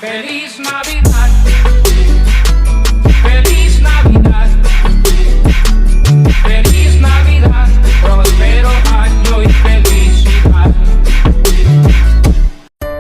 Feliz Navidad. Feliz Navidad. Feliz Navidad. Prospero año y felicidad.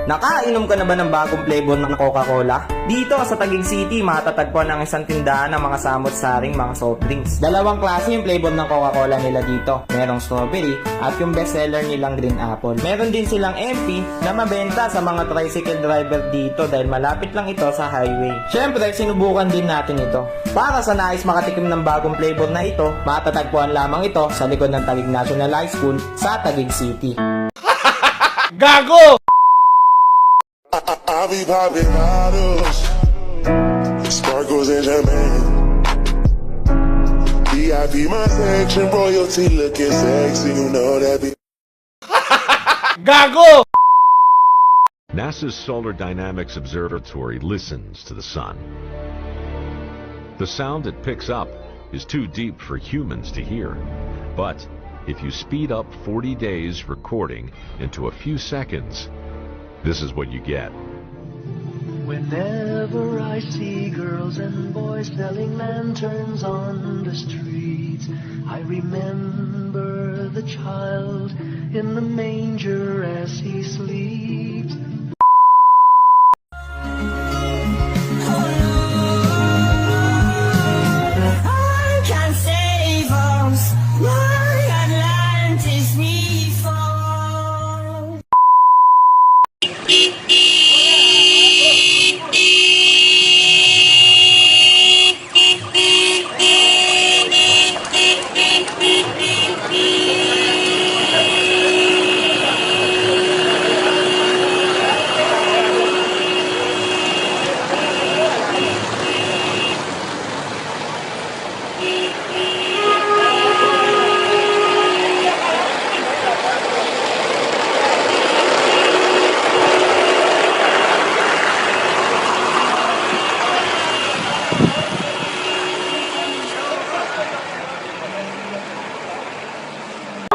Nakainom ka na ba ng bagong flavor ng Coca-Cola? Dito sa Taguig City, matatagpuan ang isang tindahan ng mga samot-saring mga soft drinks. Dalawang klase yung flavor ng Coca-Cola nila dito. Merong strawberry at yung bestseller nilang green apple. Meron din silang MP na mabenta sa mga tricycle driver dito dahil malapit lang ito sa highway. Syempre, sinubukan din natin ito. Para sa nais makatikim ng bagong flavor na ito, matatagpuan lamang ito sa likod ng Taguig National High School sa Taguig City. Gago! I be popping bottles, sparkles and champagne. VIP my section, royalty looking sexy, you know that be. Gago! NASA's Solar Dynamics Observatory listens to the sun. The sound it picks up is too deep for humans to hear. But if you speed up 40 days recording into a few seconds, this is what you get. Whenever I see girls and boys selling lanterns on the streets, I remember the child in the manger as he sleeps. I can save us, my Atlantis we fall.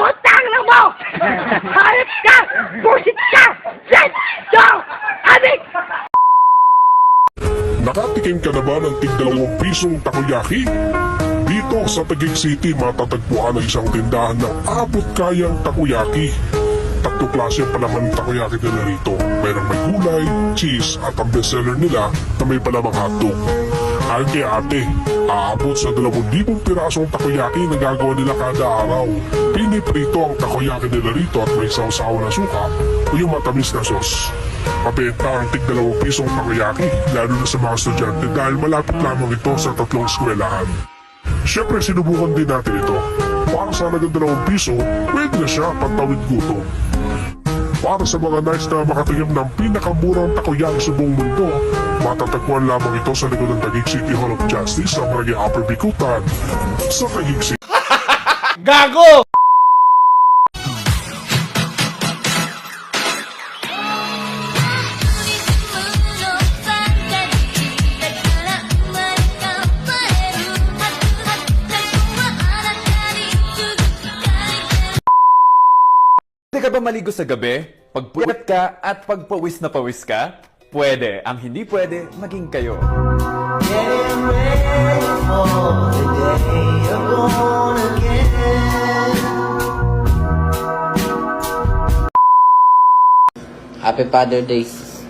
Utang na mo! Hayop ka! Busit ka! Set! Do! Abig! Nakatikim ka na ba ng tig-2 pisong takoyaki? Dito sa Taguig City, matatagpuan ang isang tindahan ng abot kayang takoyaki. 3 klase pa naman ng takoyaki nila rito. Mayroong may gulay, cheese, at ang bestseller nila na may palamang hotdog. Ayon kay ate, aabot sa 2,000 pirasong takoyaki na gagawa nila kada araw. Piniprito ang takoyaki nila rito at may sausaw na suka o yung matamis na sauce. Mabenta ang tig-2 pisong takoyaki, lalo na sa mga estudyante dahil malapit lamang ito sa 3 eskwelahan. Siyempre sinubukan din natin ito. Para sa halagang 2 piso, pwede na siya pantawid gutom. Para sa mga nice na makatingin ng pinakamurang takoyaki sa buong mundo, matatagpuan lamang ito sa likod ng Taguig City Hall of Justice sa Barangay Upper Bikutan sa Taguig City. Gago! Pwede ka ba maligo sa gabi? Pagpuyat ka at pagpawis na pawis ka? Pwede. Ang hindi pwede, maging kayo. Getting ready for the day you're born again. Happy Father Days.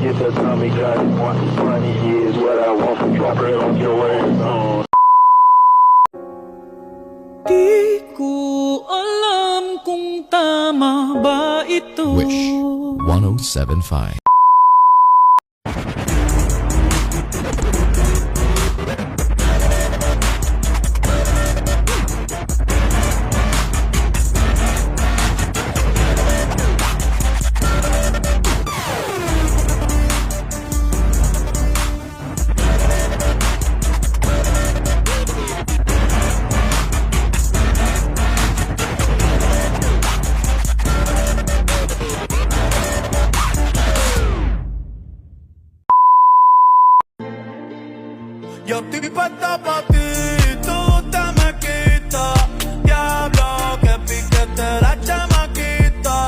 Get the tummy cut. Money is what I want. Drop it on your ass. Di ko alam kung tama ba ito. Wish 1075. Yo estoy puesto pa' ti, tú te me quitas. Diablo, que piquete la chamaquita.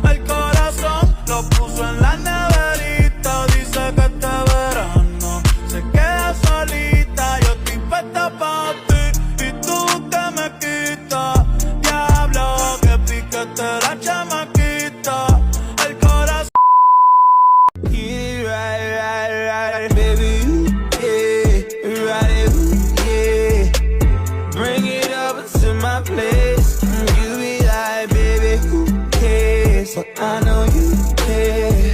El corazón lo puso en la neverita. Dice que este verano se queda solita. Yo estoy puesta pa' ti y tú te me quitas. Diablo, que piquete la chamaquita. El corazón. Yeah, right, baby. Yeah, right, yeah. Bring it over to my place. You be like, baby, who cares? But I know you care.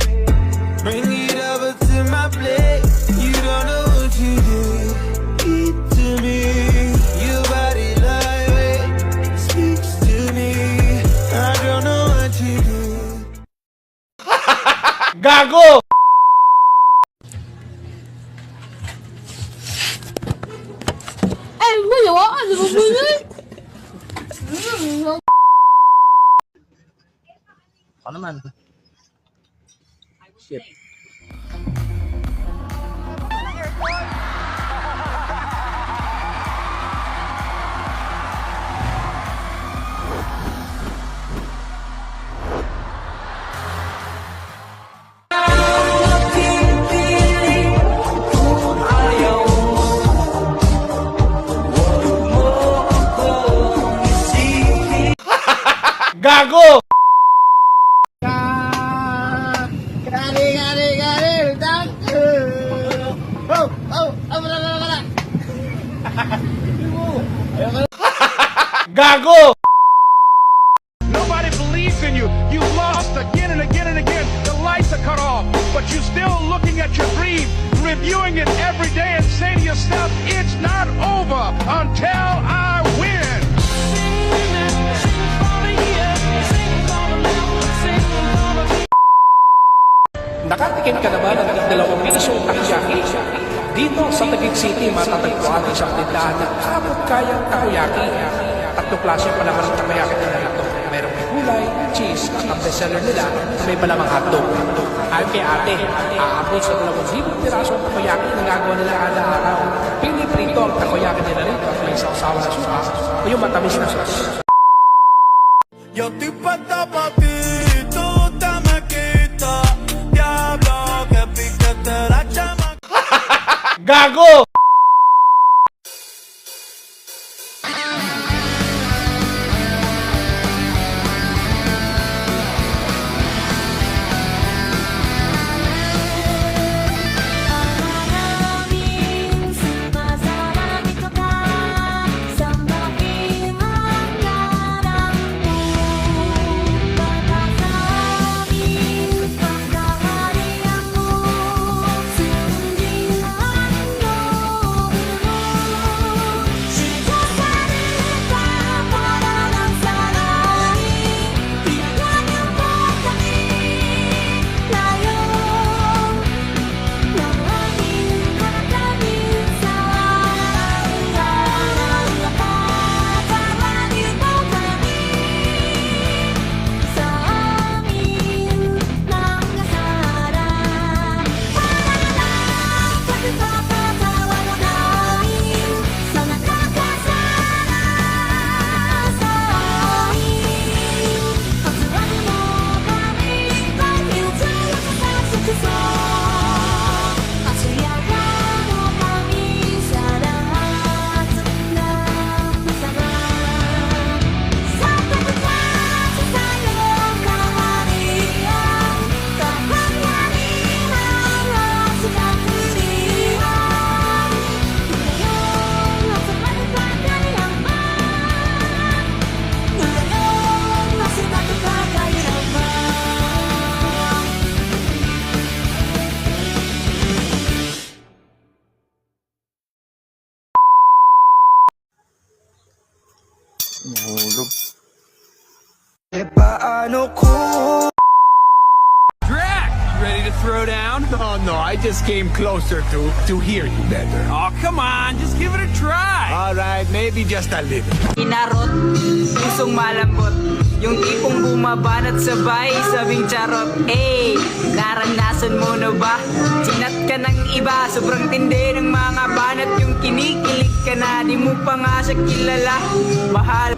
Bring it over to my place. You don't know what you do to me. Your body like speaks to me. I don't know what you do. Gago! Ano naman? Shit. Gago! Gago! Nobody believes in you. You lost again and again and again. The lights are cut off, but you're still looking at your dream, reviewing it every day and saying to yourself, it's not over until I win. Nakatikim ka na ba ng dalawang pinasong takoyaki? Dito sa Taguig City, matatagpuan ang isang tindahan ng abot-kayang takoyaki. Tatlong klase pa naman ang takoyaki nila ito. Merong may gulay, cheese, at ang bestseller nila na may malamang hotdog. Ayon kay ate, aabot sa 2,000 pirasong takoyaki na gagawa nila kada araw. Pili prito ang takoyaki nila rito at may sausawa na suka o yung matamis na sauce. Yo estoy puesta pa' ti, tú te me quitas. Diablo, que piquete la chamaquita. Gago! E paano kung Drac, ready to throw down? No, I just came closer to hear you better. Oh, come on, just give it a try. All right, maybe just a little. Inarot, pusong malambot. Yung tipong bumabanat sabay, sabing charot. Eh, naranasan mo na ba? Sinat ka ng iba, sobrang tindi ng mga banat. Yung kinikilig ka na, di mo pa nga siya kilala. Bahal.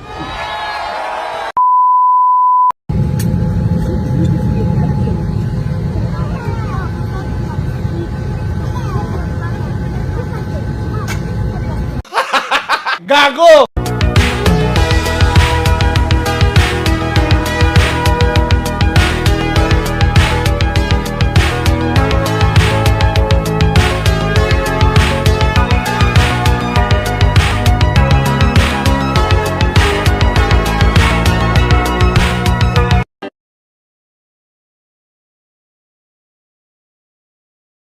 Gago!